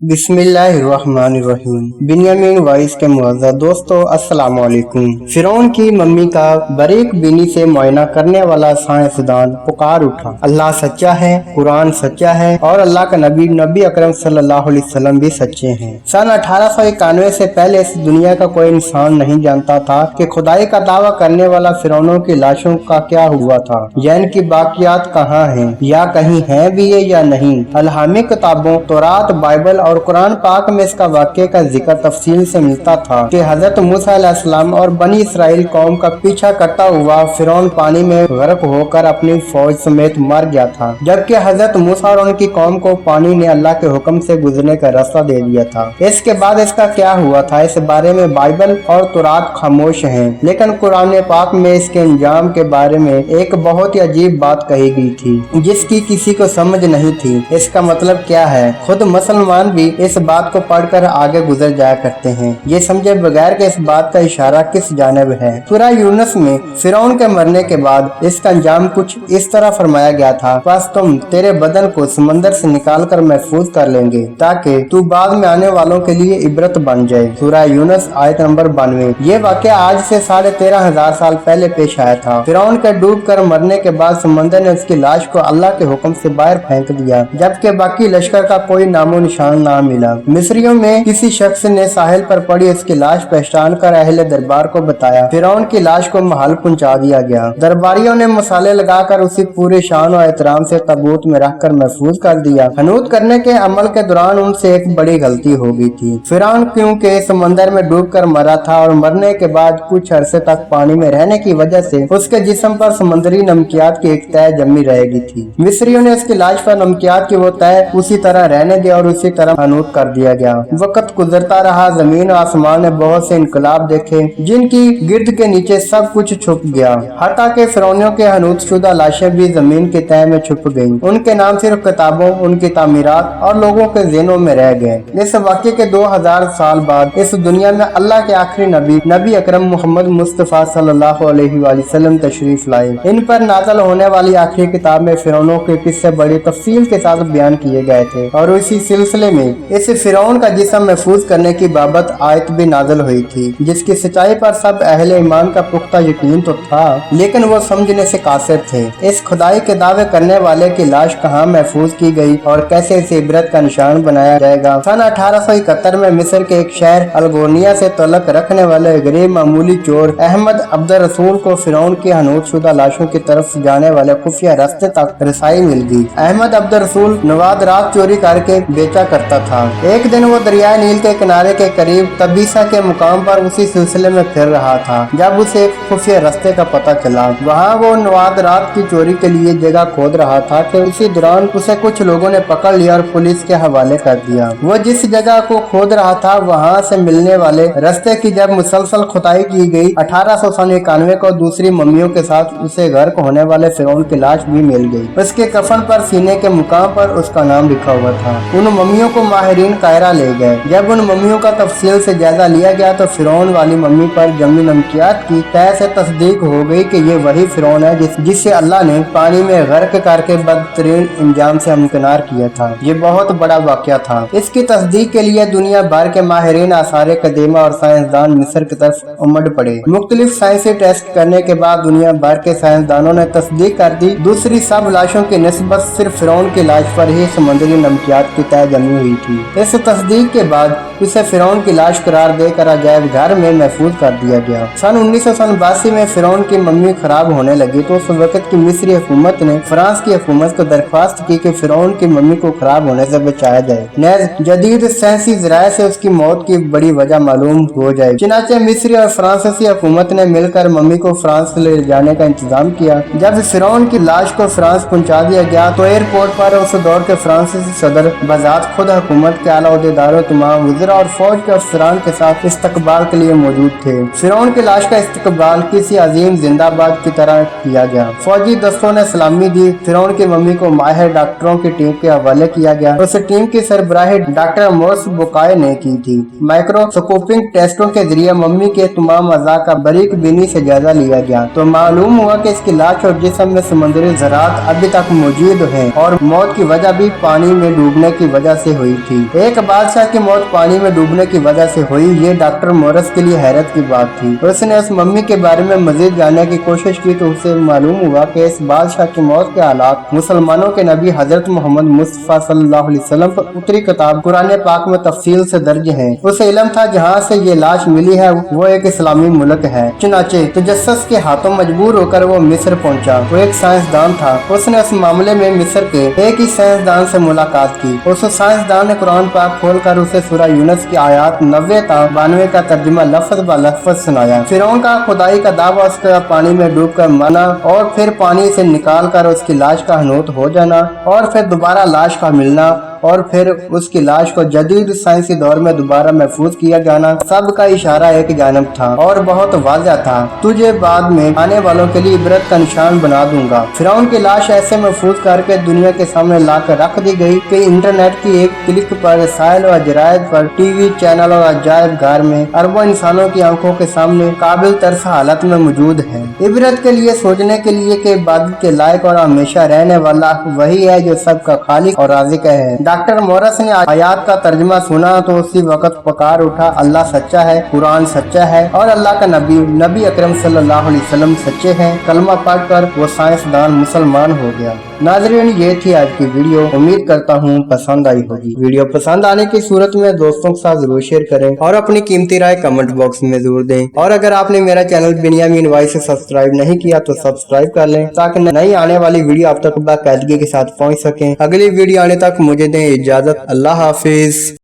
बिस्मिल्लाहिर्रहमानिर्रहीम। बिन्यामीन वाइस के मुअज़्ज़ज़ दोस्तों, अस्सलाम वालेकुम। फिरौन की मम्मी का बारीक बीनी से मुआयना करने वाला साइंसदान पुकार उठा, अल्लाह सच्चा है, कुरान सच्चा है और अल्लाह का नबी अकरम सल्लल्लाहु अलैहि वसल्लम भी सच्चे हैं। सन 1891 से पहले इस दुनिया का कोई इंसान नहीं जानता था कि खुदाई का दावा करने वाला फिरौनों की लाशों का क्या हुआ था, या इनकी बाकियात कहाँ हैं, या कहीं हैं भी है या नहीं। अलहामी किताबों तौरात, बाइबल और कुरान पाक में इसका वाक़े का जिक्र तफसील से मिलता था कि हजरत मूसा अलैहिस्सलाम और बनी इसराइल कौम का पीछा करता हुआ फिरौन पानी में गर्क होकर अपनी फौज समेत मर गया था, जबकि हजरत मूसा और उनकी कौम को पानी ने अल्लाह के हुक्म से गुजरने का रास्ता दे दिया था। इसके बाद इसका क्या हुआ था, इस बारे में बाइबल और तौरात खामोश हैं, लेकिन कुरान पाक में इसके अंजाम के बारे में एक बहुत ही अजीब बात कही गई थी जिसकी किसी को समझ नहीं थी। इसका मतलब क्या है, खुद मुसलमान भी इस बात को पढ़कर आगे गुजर जाया करते हैं, ये समझे बगैर कि इस बात का इशारा किस जानिब है। सूरह यूनुस में फिरौन के मरने के बाद इसका अंजाम कुछ इस तरह फरमाया गया था, बस तुम तेरे बदन को समंदर से निकाल कर महफूज कर लेंगे ताकि तू बाद में आने वालों के लिए इबरत बन जाए। सूरह यूनुस आयत नंबर 92। ये वाक़या आज से 13,500 साल पहले पेश आया था। फिरौन के डूब कर मरने के बाद समंदर ने उसकी लाश को अल्लाह के हुक्म से बाहर फेंक दिया, जबकि बाकी लश्कर का कोई नामो निशान ना मिला। मिस्रियों में किसी शख्स ने साहिल पर पड़ी उसकी लाश पहचान कर अहले दरबार को बताया। फिरौन की लाश को महल पहुंचा दिया गया। दरबारियों ने मसाले लगाकर उसी पूरे शान और एहतराम से ताबूत में रखकर महफूज कर दिया। हनूत करने के अमल के दौरान उनसे एक बड़ी गलती हो गई थी। फिरौन क्योंकि समंदर में डूब कर मरा था और मरने के बाद कुछ अरसे तक पानी में रहने की वजह से उसके जिस्म पर समुद्री नमकियात की एक तय जमी रहेगी थी। मिस्रियों ने उसकी लाश पर नमकियात की वो तय उसी तरह रहने दिया और उसी तरह हनूत कर दिया गया। वक्त गुजरता रहा, जमीन और आसमान ने बहुत से इनकलाब देखे जिनकी गिर्द के नीचे सब कुछ छुप गया। हत्ता के फिरौनियों के हनूत शुदा लाशें भी जमीन के तह में छुप गईं। उनके नाम सिर्फ किताबों, उनकी तामीरात और लोगों के ज़हनों में रह गए। इस वाक़े के 2000 साल बाद इस दुनिया में अल्लाह के आखिरी नबी अकरम मोहम्मद मुस्तफ़ा सल्लल्लाहु अलैहि वसल्लम तशरीफ लाए। इन पर नाज़िल होने वाली आखिरी किताब में फिरौनों के किस्से बड़ी तफसील के साथ बयान किए गए थे और इसी सिलसिले में इस फिरौन का जिस्म महफूज करने की बाबत आयत भी नाज़िल हुई थी, जिसकी सच्चाई पर सब अहले ईमान का पुख्ता यकीन तो था, लेकिन वो समझने से कासिर थे। इस खुदाई के दावे करने वाले की लाश कहाँ महफूज की गई और कैसे इसे इबरत का निशान बनाया जाएगा। सन 1871 में मिस्र के एक शहर अलगोनिया से तल्लुक रखने वाले गरीब मामूली चोर अहमद अब्दुल रसूल को फिरौन की हनूत शुदा लाशों की तरफ जाने वाले खुफिया रास्ते तक रसाई मिल गई। अहमद अब्दुल रसूल नवाद रात चोरी करके बेचा करता था। एक दिन वो दरिया नील के किनारे के करीब तबीसा के मुकाम पर उसी सिलसिले में फिर रहा था जब उसे खुफिया रास्ते का पता चला। वहाँ वो नवाद रात की चोरी के लिए जगह खोद रहा था कि उसी दौरान उसे कुछ लोगों ने पकड़ लिया और पुलिस के हवाले कर दिया। वो जिस जगह को खोद रहा था वहाँ से मिलने वाले रास्ते की जब मुसलसल खुदाई की गई, 1891 को दूसरी मम्मियों के साथ उसे गर्क होने वाले फिरौन की लाश भी मिल गई। उसके कफन पर सीने के मुकाम पर उसका नाम लिखा हुआ था। उन मम्मियों को माहिरीन कायरा ले गए। जब उन मम्मियों का तफसील से जायजा लिया गया तो फिरौन वाली मम्मी पर जमी नमकियात की तय से तस्दीक हो गई कि ये वही फिरौन है जिससे अल्लाह ने पानी में गर्क करके बदतरीन इंजाम से हमकिनार किया था। ये बहुत बड़ा वाक़या था। इसकी तस्दीक के लिए दुनिया भर के माहिरीन आसार कदीमा और साइंसदान मिस्र की तरफ उमड़ पड़े। मुख्तलिफ साइंसी टेस्ट करने के बाद दुनिया भर के साइंसदानों ने तस्दीक कर दी दूसरी सब लाशों की निस्बत सिर्फ फिरौन की लाश पर ही समुद्री नमकियात की तय जमी हुई थी। इस तस्दीक के बाद उसे फिरौन की लाश करार देकर अजायब घर में महफूज कर दिया गया। सन 1982 में फिरौन की मम्मी खराब होने लगी तो उस वक्त की मिस्री हुकूमत ने फ्रांस की हुकूमत को दरख्वास्त की कि फिरौन की मम्मी को खराब होने से बचाया जाए, नेज़ जदीद साइंसी ज़राए से उसकी मौत की बड़ी वजह मालूम हो जाए। चुनाचे मिस्री और फ्रांसीसी हुकूमत ने मिलकर मम्मी को फ्रांस ले जाने का इंतजाम किया। जब फिरौन की लाश को फ्रांस पहुंचा दिया गया तो एयरपोर्ट पर उस दौर के फ्रांसीसी सदर बजात खुद हुकूमत के आला ओहदेदारों, तमाम वज़ीर वज़रा और फौज के अफसरान के साथ इस्तकबाल के लिए मौजूद थे। फिरौन की लाश का इस्तकबाल किसी अजीम जिंदाबाद की तरह किया गया। फौजी दस्तों ने सलामी दी। फिरौन की मम्मी को माहिर डॉक्टरों की टीम के हवाले किया गया। उस टीम की सरबराही डॉक्टर मोर्स बुकाय ने की थी। माइक्रोस्कोपिक टेस्टों के जरिए मम्मी के तमाम अज़ा का बारीक बीनी से जायजा लिया गया तो मालूम हुआ कि इसकी लाश और जिस्म में समुद्री ज़रात अभी तक मौजूद हैं और मौत की वजह भी पानी में डूबने की वजह से हुई थी। एक बादशाह की मौत पानी में डूबने की वजह से हुई, ये डॉक्टर मोरस के लिए हैरत की बात थी। उसने उस मम्मी के बारे में मजीद जानने की कोशिश की तो उसे मालूम हुआ कि इस बादशाह की मौत के हालात मुसलमानों के नबी हजरत मोहम्मद मुस्तफा सल्लल्लाहु अलैहि वसल्लम पर उतरी किताब कुरान पाक में तफसील से दर्ज है। उसे इल्म था जहाँ से ये लाश मिली है वो एक इस्लामी मुल्क है। चुनाचे तजस्सुस के हाथों मजबूर होकर वो मिस्र पहुंचा। वो एक साइंसदान था। उसने उस मामले में मिस्र के एक ही साइंसदान से मुलाकात की। उस साइंसदान ने कुरान पाक खोलकर उसे सूरह यूनुस की आयत 90 ta 92 का तर्जुमा लफ्ज़ ब लफ्ज़ सुनाया। फिरौन का खुदाई का दावा, उसका पानी में डूबकर मरना और फिर पानी से निकाल कर उसकी लाश का हनूत हो जाना और फिर दोबारा लाश का मिलना और फिर उसकी लाश को जदीद साइंसी दौर में दोबारा महफूज किया जाना, सब का इशारा एक जानब था और बहुत वाज़ह था। तुझे बाद में आने वालों के लिए इबरत का निशान बना दूंगा। फिरौन की लाश ऐसे महफूज करके दुनिया के सामने लाकर रख दी गई कि इंटरनेट की एक क्लिक पर रसायल और जरायद पर टीवी चैनल और अजायब घर में अरबों इंसानों की आंखों के सामने काबिल तरस हालत में मौजूद है। इबरत के लिए, सोचने के लिए कि इबादत के लायक और हमेशा रहने वाला वही है जो सबका खालिक और राज़िक है। डॉक्टर मोरस ने आयात का तर्जुमा सुना तो उसी वक्त पुकार उठा, अल्लाह सच्चा है, कुरान सच्चा है और अल्लाह का नबी अकरम सल्लल्लाहु अलैहि वसल्लम सच्चे हैं। कलमा पढ़कर वो साइंसदान मुसलमान हो गया। नाज़रीन, ये थी आज की वीडियो। उम्मीद करता हूँ पसंद आई होगी। वीडियो पसंद आने की सूरत में दोस्तों के साथ जरूर शेयर करें और अपनी कीमती राय कमेंट बॉक्स में जरूर दें। और अगर आपने मेरा चैनल बिनियामीन वॉइस से सब्सक्राइब नहीं किया तो सब्सक्राइब कर लें ताकि नई आने वाली वीडियो आप तक बाकायदगी के साथ पहुँच सके। अगली वीडियो आने तक मुझे दें इजाजत। अल्लाह हाफिज।